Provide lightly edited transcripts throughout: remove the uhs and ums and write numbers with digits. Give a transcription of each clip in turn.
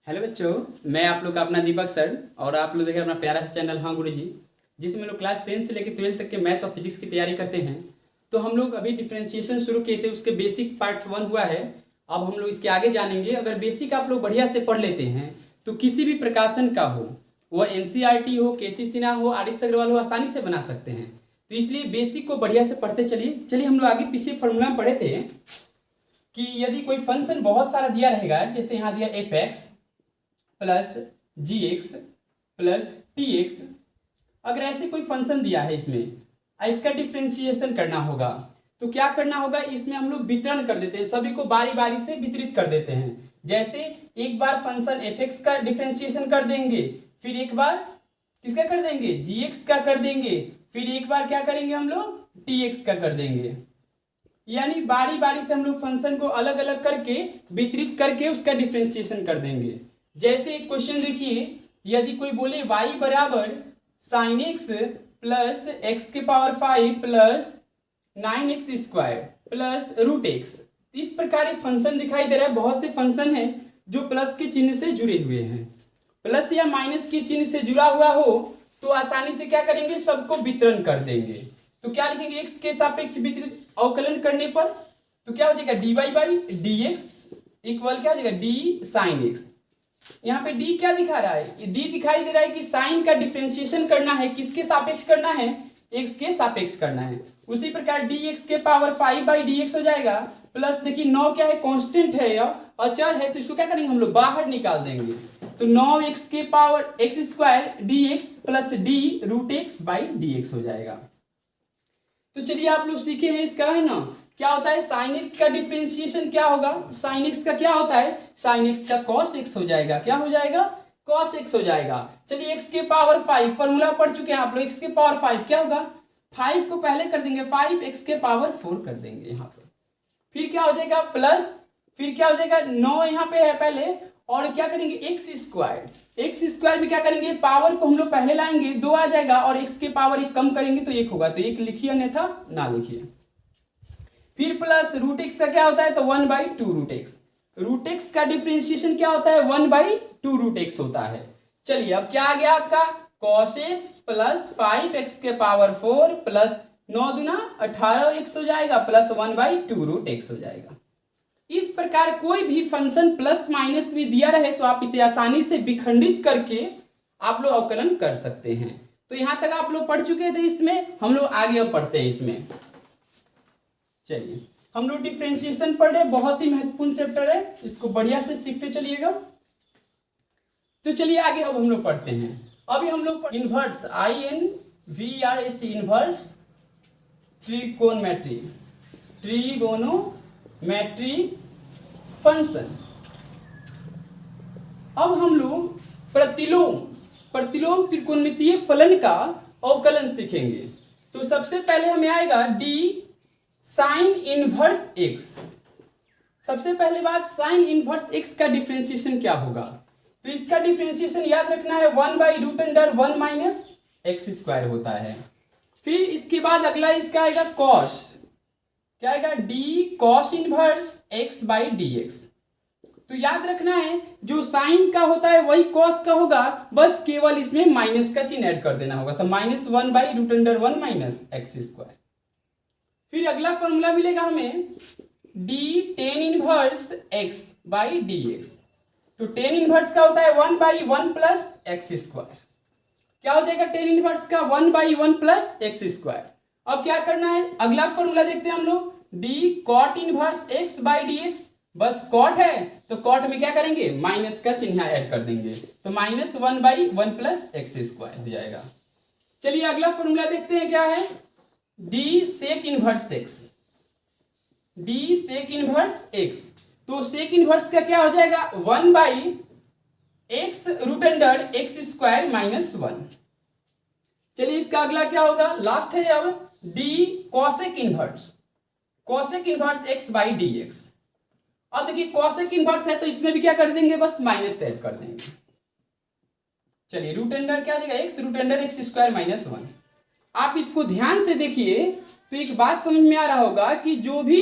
Hello बच्चों, मैं आप लोग का अपना दीपक सर और आप लोग देखें अपना प्यारा सा चैनल हाँ गुरुजी, जिसमें लोग क्लास 10 से लेकर 12 तक के मैथ और फिजिक्स की तैयारी करते हैं। तो हम लोग अभी डिफ्रेंशिएशन शुरू किए थे, उसके बेसिक पार्ट 1 हुआ है। अब हम लोग इसके आगे जानेंगे। अगर बेसिक आप लोग बढ़िया से पढ़ लेते हैं तो किसी भी प्रकाशन का हो, वह NCERT हो, KC सिन्हा हो, RS अग्रवाल हो, आसानी से बना सकते हैं। तो इसलिए बेसिक को बढ़िया से पढ़ते चलिए। हम लोग आगे पीछे फॉर्मूला पढ़े थे कि यदि कोई फंक्शन बहुत सारा दिया रहेगा, जैसे यहाँ दिया f(x) plus gx plus tx, अगर ऐसे कोई फंक्शन दिया है इसमें इसका डिफ्रेंशिएशन करना होगा तो क्या करना होगा, इसमें हम लोग वितरण कर देते हैं, सभी को बारी बारी से वितरित कर देते हैं। जैसे एक बार फंक्शन f(x) का डिफ्रेंशिएशन कर देंगे, फिर एक बार किसका कर देंगे, gx का कर देंगे, फिर एक बार क्या करेंगे हम लोग tx का कर देंगे। यानी बारी बारी से हम लोग फंक्शन को अलग अलग करके वितरित करके उसका डिफ्रेंशिएशन कर देंगे। जैसे एक क्वेश्चन देखिए, यदि कोई बोले y बराबर sin x प्लस एक्स के power 5 plus 9x square plus root x, इस प्रकार एक फंक्शन दिखाई दे रहा है। बहुत से फंक्शन हैं जो प्लस के चिन्ह से जुड़े हुए हैं। प्लस या माइनस के चिन्ह से जुड़ा हुआ हो तो आसानी से क्या करेंगे, सबको वितरण कर देंगे। तो क्या लिखेंगे, x के सापेक्ष वितरित अवकलन करने पर तो क्या हो जाएगा, dy बाई dx इक्वल क्या हो जाएगा, d sin x। यहाँ पे d क्या दिखा रहा है, d दिखाई दे रहा है कि साइन का डिफ्रेंशिएशन करना है, किसके सापेक्ष करना है, x के सापेक्ष करना है। उसी प्रकार dx के पावर 5 बाई dx हो जाएगा प्लस, देखिए 9 क्या है, कांस्टेंट है या अचर है, तो इसको क्या करेंगे हम लोग बाहर निकाल देंगे। तो 9x के power x square dx plus d root x by dx हो जाएगा। तो चलिए आप लोग सीखे हैं इसका, है ना, क्या होता है साइन एक्स का डिफ्रेंशिएशन क्या होगा, साइन एक्स का क्या होता है, साइन एक्स का कॉस एक्स हो जाएगा। क्या हो जाएगा, कॉस एक्स हो जाएगा। चलिए एक्स के पावर 5 फॉर्मूला पढ़ चुके हैं आप लोग, एक्स के पावर 5 क्या होगा, 5 को पहले कर देंगे 5, एक्स के पावर 4 कर देंगे यहाँ पर, फिर क्या हो जाएगा प्लस, फिर क्या हो जाएगा 9 यहाँ पे है पहले, और क्या करेंगे एक्स स्क्वायर, एक्स स्क्वायर में क्या करेंगे, पावर को हम लोग पहले लाएंगे 2 आ जाएगा, और एक्स के पावर 1 कम करेंगे तो 1 होगा, तो 1 लिखिए अन्यथा ना लिखिए। फिर प्लस रूट एक्स का क्या होता है, तो 1/2 रूट एक्स, रूट एक्स का डिफ्रेंशिएशन क्या होता है, 1/2 रूट एक्स होता है। चलिए अब क्या आ गया आपका, cos x प्लस 5x के पावर 4 प्लस 9 दूना 18x हो जाएगा प्लस 1/2 रूट एक्स हो जाएगा। इस प्रकार कोई भी फंक्शन प्लस माइनस भी दिया रहे तो आप इसे आसानी से विखंडित करके आप लोग अवकलन कर सकते हैं। तो यहां तक आप लोग पढ़ चुके थे, इसमें हम लोग आगे अब पढ़ते हैं इसमें। चलिए हम लोग डिफ्रेंशिएशन पढ़ रहे, बहुत ही महत्वपूर्ण चैप्टर है, इसको बढ़िया से सीखते चलिएगा। तो चलिए आगे अब हम लोग पढ़ते हैं। अभी हम लोग inverse INVERS inverse trigonometry function. अब हम लोग प्रतिलोम त्रिकोणमितीय फलन का अवकलन सीखेंगे। तो सबसे पहले हमें आएगा d साइन इनवर्स x। सबसे पहले बात, साइन इनवर्स x का डिफ्रेंशिएशन क्या होगा, तो इसका डिफ्रेंशिएशन याद रखना है 1/√1 माइनस एक्स स्क्वायर होता है। फिर इसके बाद अगला इसका आएगा कॉस, क्या आएगा, d cos inverse x by dx। तो याद रखना है जो साइन का होता है वही कॉस का होगा, बस केवल इसमें माइनस का चिन्ह ऐड कर देना होगा, तो -1/√1 माइनस एक्स स्क्वायर। फिर अगला फॉर्मूला मिलेगा हमें d tan inverse x by dx। तो tan इनवर्स का होता है 1/1 प्लस एक्स स्क्वायर। क्या हो जाएगा tan इनवर्स का 1/1 प्लस एक्स स्क्वायर। अब क्या करना है, अगला फॉर्मूला देखते हैं हम लोग, d cot inverse x by dx, बस cot है तो cot में क्या करेंगे, माइनस का चिन्ह ऐड कर देंगे, तो -1/1 प्लस एक्स स्क्वायर हो जाएगा। चलिए अगला फॉर्मूला देखते हैं क्या है, d sec inverse x, d sec inverse x। तो sec इनवर्स का क्या हो जाएगा, 1/x root under x square minus 1। चलिए इसका अगला क्या होगा, लास्ट है अब d cosec inverse x by dx। अब देखिए cosec इनवर्स है तो इसमें भी क्या कर देंगे, बस माइनस ऐड कर देंगे। चलिए रूट अंडर क्या हो जाएगा, x root under x square minus 1। आप इसको ध्यान से देखिए तो एक बात समझ में आ रहा होगा कि जो भी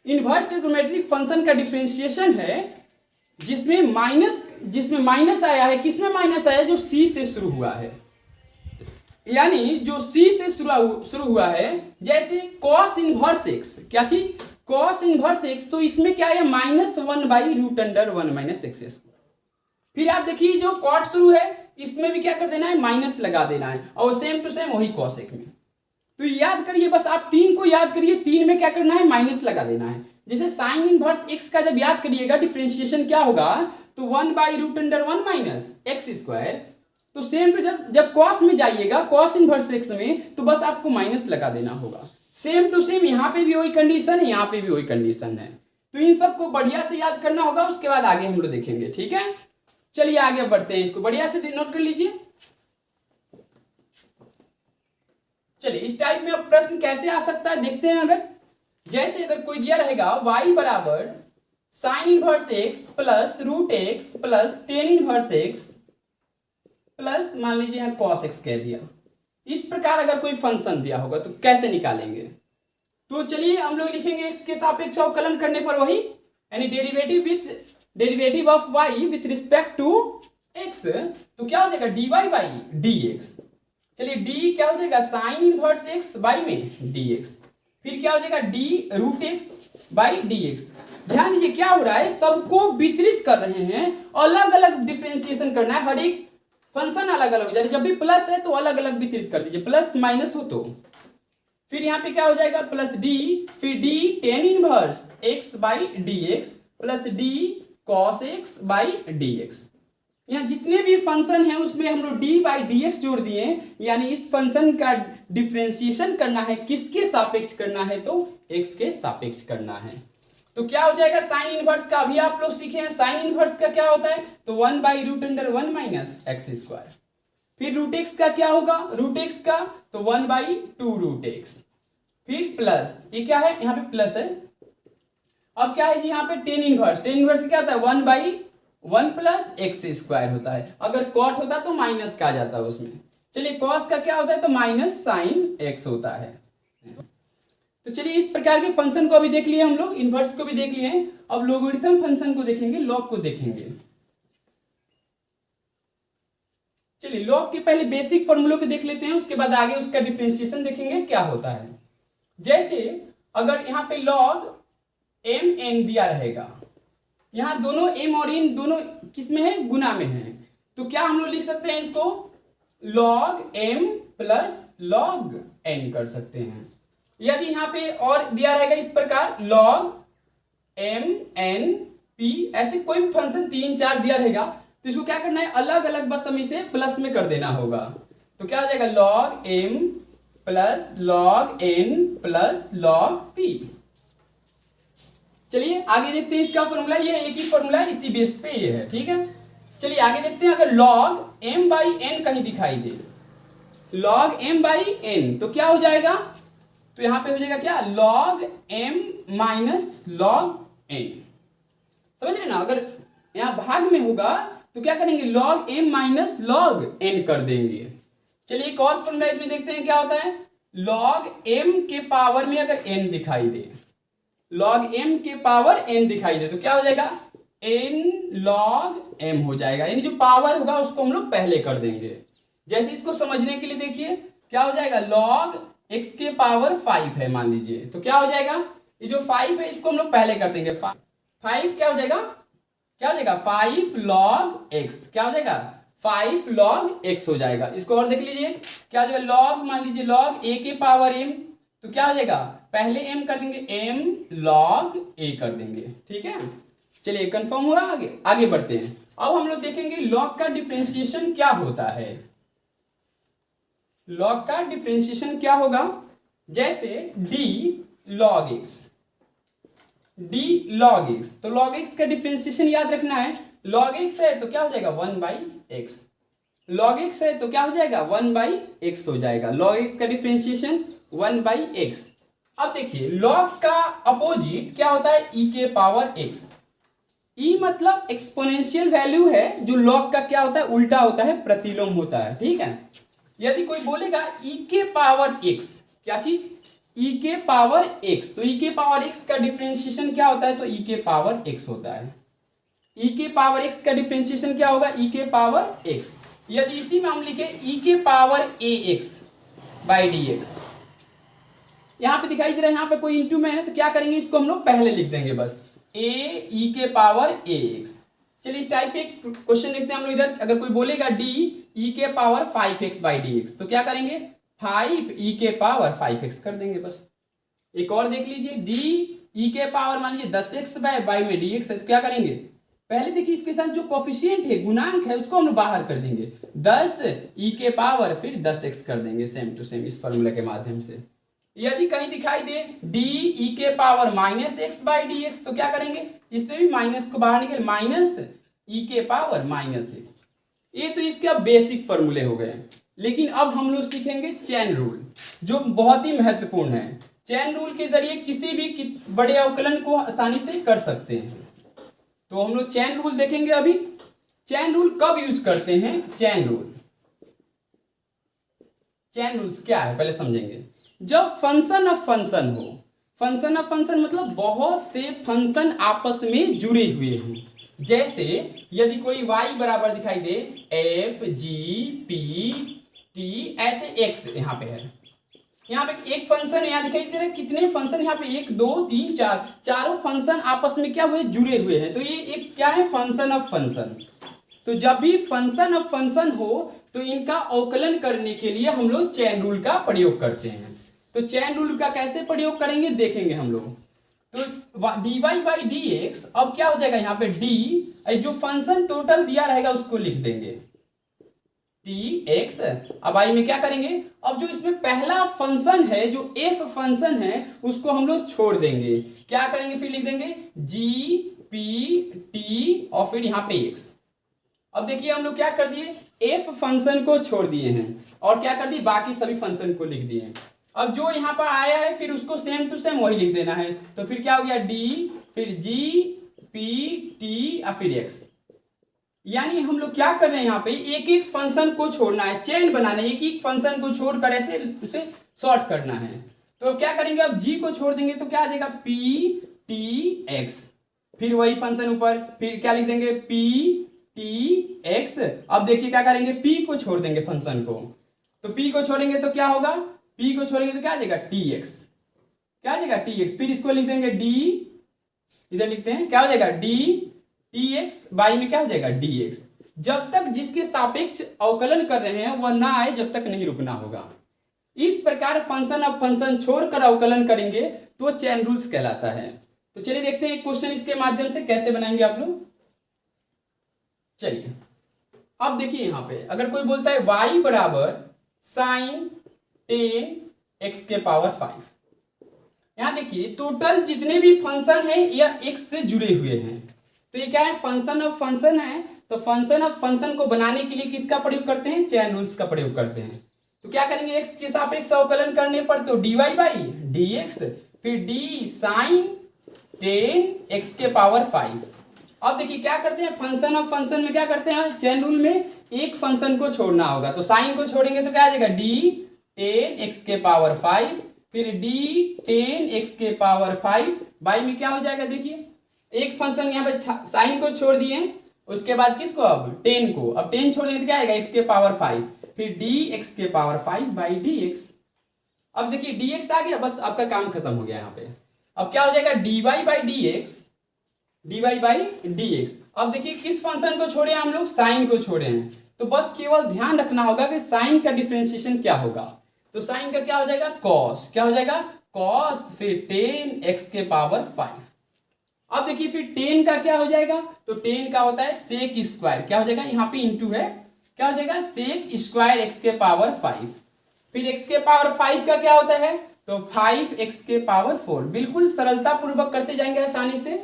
इनवर्स ट्रिग्नोमेट्रिक फंक्शन का डिफरेंशिएशन है जिसमें माइनस आया है, किसमें माइनस आया है? जो सी से शुरू हुआ है, यानी जो सी से शुरू हुआ है, जैसे कॉस इनवर्स एक्स, क्या चीज? कॉस इनवर्स एक्स, तो इसमें क्या है? -1/√(1 - x²। फिर आप देखिए जो कॉट शुरू है, इसमें भी क्या कर देना है? माइनस लगा देना है, और सेम टू सेम वही कॉसेक में। तो याद करिए, बस आप 3 को याद करिए, 3 में क्या करना है? माइनस लगा देना है। जैसे साइन इनवर्स एक्स का जब याद करिएगा डिफरेंशिएशन क्या होगा? तो 1/√(1 - x²। तो सेम टू जब कॉस में जाइएगा, कॉस इनवर्स एक्स में, तो बस आपको माइनस लगा देना होगा। सेम टू सेम यहाँ पे भी वही कंडीशन है, यहाँ पे भी वही कंडीशन है। तो इन सबको बढ़िया से याद करना होगा, उसके बाद आगे हम लोग देखेंगे, ठीक है? चलिए आगे बढ़ते हैं, इसको बढ़िया से नोट कर लीजिए। चलिए इस टाइप में अब प्रश्न कैसे आ सकता है देखते हैं। अगर कोई दिया रहेगा y बराबर sine inverse x plus √x plus tan inverse x plus मान लीजिए यहाँ कॉस एक्स कह दिया, इस प्रकार अगर कोई फंक्शन दिया होगा तो कैसे निकालेंगे? तो चलिए हम लोग लिखेंगे एक्स के सापेक्ष अवकलन करने पर वही, यानी derivative of y with respect to x, तो क्या हो जाएगा? dy/dx। चलिए d क्या हो जाएगा? साइन इनवर्स x बाई में dx, फिर क्या हो जाएगा? d√x/dx। ध्यान दीजिए क्या हो रहा है, सबको वितरित कर रहे हैं, अलग अलग डिफरेंशिएशन करना है, हर एक फंक्शन अलग अलग हो जाए। जब भी प्लस है तो अलग अलग वितरित कर दीजिए, प्लस माइनस हो तो। फिर यहाँ पे क्या हो जाएगा? प्लस d, फिर d tan inverse x/dx plus d cos x/dx। यहाँ जितने भी फंक्शन हैं उसमें हम लोग d/dx जोड़ दिए, यानी इस फंक्शन का डिफरेंशिएशन करना है, किसके सापेक्ष करना है? तो x के सापेक्ष करना है। तो क्या हो जाएगा? साइन इनवर्स का अभी आप लोग सीखे हैं, साइन इनवर्स का क्या होता है? तो 1/√(1 - x²। फिर √x का क्या होगा? √x का तो 1/2√x, फिर प्लस, ये क्या है? यहाँ पे प्लस है। अब क्या है जी? यहाँ पे टेन इनवर्स का क्या होता है? 1/1 + x² होता है। अगर कॉट होता तो माइनस का आ जाता है उसमें। चलिए कॉस का क्या होता है? तो माइनस साइन x होता है। तो चलिए इस प्रकार के फंक्शन को अभी देख लिए हम लोग, इनवर्स को भी देख लिए हैं। अब लोगरिथम फंक्शन को देखेंगे, लॉग को देखेंगे। चलिए लॉग के पहले बेसिक फॉर्मूलों को देख लेते हैं, उसके बाद आगे उसका डिफरेंशिएशन देखेंगे क्या होता है। जैसे अगर यहाँ पे लॉग mn दिया रहेगा, यहाँ दोनों m और n दोनों किस में है? गुना में है। तो क्या हम लोग लिख सकते हैं इसको? log m plus log n कर सकते हैं। यदि यहाँ पे और दिया रहेगा इस प्रकार log m n p, ऐसे कोई भी फंक्शन 3 4 दिया रहेगा, तो इसको क्या करना है? अलग अलग बस हमें इसे प्लस में कर देना होगा। तो क्या हो जाएगा? log m plus log n plus log p। चलिए आगे देखते हैं इसका फॉर्मूला, ये एक ही फॉर्मूला है, इसी बेस पे ये है, ठीक है। चलिए आगे देखते हैं, अगर log m/n कहीं दिखाई दे, log m/n, तो क्या हो जाएगा? तो यहां पे हो जाएगा क्या? log m minus log n। समझ रहे ना? अगर यहां भाग में होगा तो क्या करेंगे? log m minus log n कर देंगे। चलिए एक और फॉर्मूला इसमें देखते हैं क्या होता है। log m के पावर में अगर n दिखाई दे, log m के पावर n दिखाई दे, तो क्या हो जाएगा? n log m हो जाएगा, यानी जो पावर होगा उसको हम लोग पहले कर देंगे। जैसे इसको समझने के लिए देखिए क्या हो जाएगा? log x के पावर 5 है मान लीजिए, तो क्या हो जाएगा? ये जो 5 है इसको हम लोग पहले कर देंगे। 5 क्या हो जाएगा? 5 log x, क्या हो जाएगा? 5 log x हो जाएगा। इसको और देख लीजिए क्या हो जाएगा? log मान लीजिए log a के पावर m, तो क्या हो जाएगा? पहले m कर देंगे, m log a कर देंगे, ठीक है। चलिए कंफर्म हुआ। आगे बढ़ते हैं। अब हम लोग देखेंगे log का डिफरेंशिएशन क्या होता है। log का डिफरेंशिएशन क्या होगा? जैसे d log x, तो log x का डिफरेंशिएशन याद रखना है। log x है तो क्या हो जाएगा? 1/x, log x है तो क्या हो जाएगा? 1/x हो जाएगा। log x का डिफरेंशिएशन 1/x। अब देखिए log का अपोजिट क्या होता है? e के पावर x। e मतलब एक्सपोनेंशियल वैल्यू है, जो log का क्या होता है? उल्टा होता है, प्रतिलोम होता है, ठीक है। यदि कोई बोलेगा e के पावर x, क्या चीज? e के पावर x, तो e के पावर x का डिफरेंशिएशन क्या होता है? तो e के पावर x होता है। ई के पावर एक्स का डिफरेंशिएशन क्या होगा, ई के पावर एक्स। यदि इसी में हम लिखे ई के power A x by d x, यहां पे दिखाई दे रहा है यहाँ पे कोई इंटू में है, तो क्या करेंगे, इसको हम लोग पहले लिख देंगे बस, ए ई के पावर ए एक्स। चलिए इस टाइप पे एक क्वेश्चन देखते हैं हम लोग इधर। अगर कोई बोलेगा डी ई के power 5x by d x, तो क्या करेंगे, 5 ई के पावर 5x कर देंगे बस। एक और देख लीजिए, डी ई के पावर मान लीजिए 10x बाई में डी एक्स है, तो क्या करेंगे, पहले देखिए इसके साथ जो कोफिशिएंट है, गुणांक है, उसको हम लोग बाहर कर देंगे, 10 ई के पावर फिर 10x कर देंगे, सेम टू सेम इस फॉर्मूला के माध्यम से। यदि कहीं दिखाई दे डी ई के power minus x by d x, तो क्या करेंगे, इसमें भी माइनस को बाहर निकल, माइनस ई के पावर माइनस एक्स। ये तो इसके अब बेसिक फॉर्मूले हो गए। लेकिन अब हम लोग सीखेंगे चेन रूल, जो बहुत ही महत्वपूर्ण है। चेन रूल के जरिए किसी भी बड़े अवकलन को आसानी से कर सकते हैं। तो हम लोग चेन रूल देखेंगे अभी। चेन रूल कब यूज करते हैं, चेन रूल्स क्या है पहले समझेंगे। जब फंक्शन ऑफ फंक्शन हो, फंक्शन ऑफ फंक्शन मतलब बहुत से फंक्शन आपस में जुड़े हुए हों। जैसे यदि कोई y बराबर दिखाई दे एफ जी पी टी ऐसे एक्स यहाँ पे है, यहाँ पे एक फंक्शन यहाँ दिखाई दे रहा है, कितने फंक्शन यहाँ पे 1 2 3 4, चारों फंक्शन आपस में क्या हुए, जुड़े हुए हैं। तो ये एक क्या है, फंक्शन ऑफ फंक्शन। तो जब भी फंक्शन ऑफ फंक्शन हो तो इनका अवकलन करने के लिए हम लोग चेन रूल का प्रयोग करते हैं। तो चेन रूल का कैसे प्रयोग करेंगे देखेंगे हम लोग। तो dy बाई डी एक्स, अब क्या हो जाएगा यहाँ पे d, जो फंक्शन टोटल दिया रहेगा उसको लिख देंगे टी एक्स। अब आई में क्या करेंगे, अब जो इसमें पहला फंक्शन है जो f फंक्शन है उसको हम लोग छोड़ देंगे, क्या करेंगे, फिर लिख देंगे जी पी टी और फिर यहाँ पे x। अब देखिए हम लोग क्या कर दिए, f फंक्शन को छोड़ दिए हैं और क्या कर दिए, बाकी सभी फंक्शन को लिख दिए हैं। अब जो यहाँ पर आया है फिर उसको सेम टू सेम वही लिख देना है। तो फिर क्या हो गया, डी फिर जी पी टी और फिर एक्स। यानी हम लोग क्या कर रहे हैं, यहाँ पे एक एक फंक्शन को छोड़ना है, चेन बनाना है, एक एक फंक्शन को छोड़कर ऐसे उसे सॉर्ट करना है। तो क्या करेंगे, अब जी को छोड़ देंगे तो क्या आ जाएगा, पी टी एक्स, फिर वही फंक्शन ऊपर, फिर क्या लिख देंगे, पी टी एक्स। अब देखिए क्या करेंगे, पी को छोड़ देंगे फंक्शन को, तो पी को छोड़ेंगे तो क्या होगा, पी को छोड़ेंगे तो क्या आ जाएगा, टी एक्स, क्या आ जाएगा, टी एक्स। फिर इसको लिख देंगे डी, इधर लिखते हैं क्या हो जाएगा, डी टी एक्स बाई में क्या हो जाएगा, डी एक्स। जब तक जिसके सापेक्ष अवकलन कर रहे हैं वह ना आए जब तक नहीं रुकना होगा। इस प्रकार फंक्शन अब फंक्शन छोड़कर अवकलन करेंगे तो चेन रूल्स कहलाता है। तो चलिए देखते हैं एक क्वेश्चन इसके माध्यम से कैसे बनाएंगे आप लोग। चलिए अब देखिए यहाँ पे अगर कोई बोलता है y बराबर साइन 10 x के पावर 5, यहां देखिए टोटल जितने भी फंक्शन है यह x से जुड़े हुए हैं। तो ये क्या है, फंक्शन ऑफ फंक्शन है। तो फंक्शन ऑफ फंक्शन को बनाने के लिए किसका प्रयोग करते हैं, चेन रूल्स का प्रयोग करते हैं। तो क्या करेंगे, x के सापेक्ष अवकलन करने पर तो dy बाई डी एक्स, फिर d साइन 10 x के पावर 5। अब देखिए क्या करते हैं, फंक्शन ऑफ फंक्शन में क्या करते हैं, चेन रूल में एक फंक्शन को छोड़ना होगा। तो साइन को छोड़ेंगे तो क्या आ जाएगा, डी 10 x के पावर 5, फिर डी 10 x के पावर 5 बाई में क्या हो जाएगा, देखिए एक फंक्शन यहाँ पे साइन को छोड़ दिए, उसके बाद किसको, अब 10 को, अब 10 छोड़ेंगे तो क्या आएगा, x के पावर 5, फिर डी x के पावर 5 बाई डी एक्स। अब देखिए डी एक्स आ गया, बस आपका काम खत्म हो गया यहाँ पे। अब क्या हो जाएगा, d y by d x, d y by d x. अब देखिए किस फंक्शन को छोड़े हैं हम लोग, साइन को छोड़े हैं। तो बस केवल ध्यान रखना होगा कि साइन का डिफरेंशिएशन क्या होगा। तो साइन का क्या हो जाएगा, कॉस, क्या हो जाएगा, कॉस फिर 10 x के पावर 5। अब देखिए फिर 10 का क्या हो जाएगा, तो 10 का होता है सेक स्क्वायर, क्या हो जाएगा, यहाँ पे इंटू है, क्या हो जाएगा, सेक स्क्वायर x के पावर 5। फिर x के पावर 5 का क्या होता है, तो 5x के पावर 4। बिल्कुल सरलता पूर्वक करते जाएंगे आसानी से।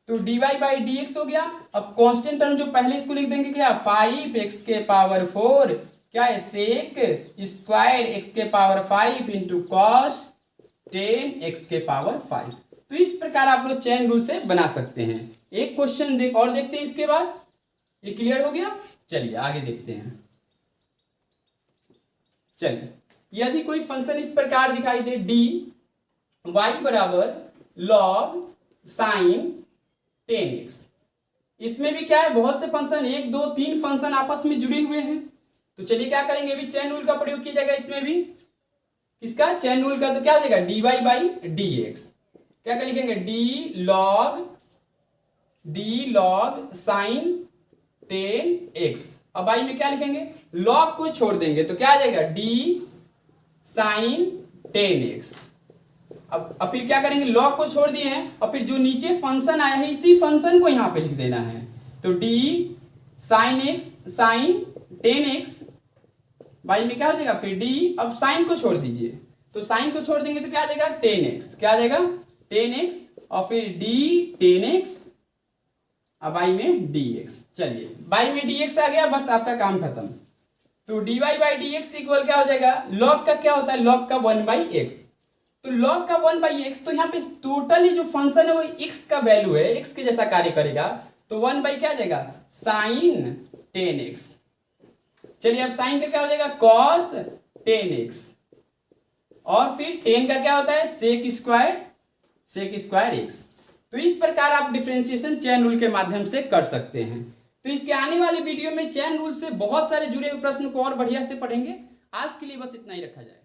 तो dy बाई डी एक्स हो गया। अब कांस्टेंट टर्म जो पहले इसको लिख देंगे क्या, 5x के पावर 4, क्या है, सेक स्क्वायर x के पावर 5 इंटू कॉस 10x के पावर 5। तो इस प्रकार आप लोग चेन रूल से बना सकते हैं। एक क्वेश्चन और देखते हैं इसके बाद, ये क्लियर हो गया। चलिए आगे देखते हैं। चलिए यदि कोई फंक्शन इस प्रकार दिखाई दे, डी y बराबर लॉग साइन 10x, इसमें भी क्या है, बहुत से फंक्शन, 1 2 3 फंक्शन आपस में जुड़े हुए हैं। तो चलिए क्या करेंगे, अभी चेन रूल का प्रयोग किया जाएगा इसमें भी। किसका, चेन रूल का। तो क्या हो जाएगा, dy बाई डी एक्स, क्या क्या लिखेंगे, d log साइन 10x। अब बाई में क्या लिखेंगे, log को छोड़ देंगे तो क्या आ जाएगा, d साइन 10x। अब फिर क्या करेंगे, log को छोड़ दिए हैं और फिर जो नीचे फंक्शन आया है इसी फंक्शन को यहां पे लिख देना है। तो d sine x sine 10x by में क्या हो जाएगा, फिर d, अब साइन को छोड़ दीजिए, तो साइन को छोड़ देंगे तो क्या आ जाएगा 10x, क्या आ जाएगा 10x, और फिर d 10x, अब बाई में dx। चलिए बाई में dx आ गया, बस आपका काम खत्म। तो dy by d x equal क्या हो जाएगा, log का क्या होता है, log का 1/x। तो log का 1/x, तो यहाँ पे टोटली जो फंक्शन है वो x का वैल्यू है, x के जैसा कार्य करेगा। तो 1 बाई क्या आ जाएगा, साइन 10x। चलिए अब साइन का क्या हो जाएगा, कॉस 10x, और फिर 10 का क्या होता है, सेक स्क्वायर x। तो इस प्रकार आप डिफरेंशिएशन चेन रूल के माध्यम से कर सकते हैं। तो इसके आने वाले वीडियो में चेन रूल से बहुत सारे जुड़े हुए प्रश्न को और बढ़िया से पढ़ेंगे। आज के लिए बस इतना ही रखा जाए।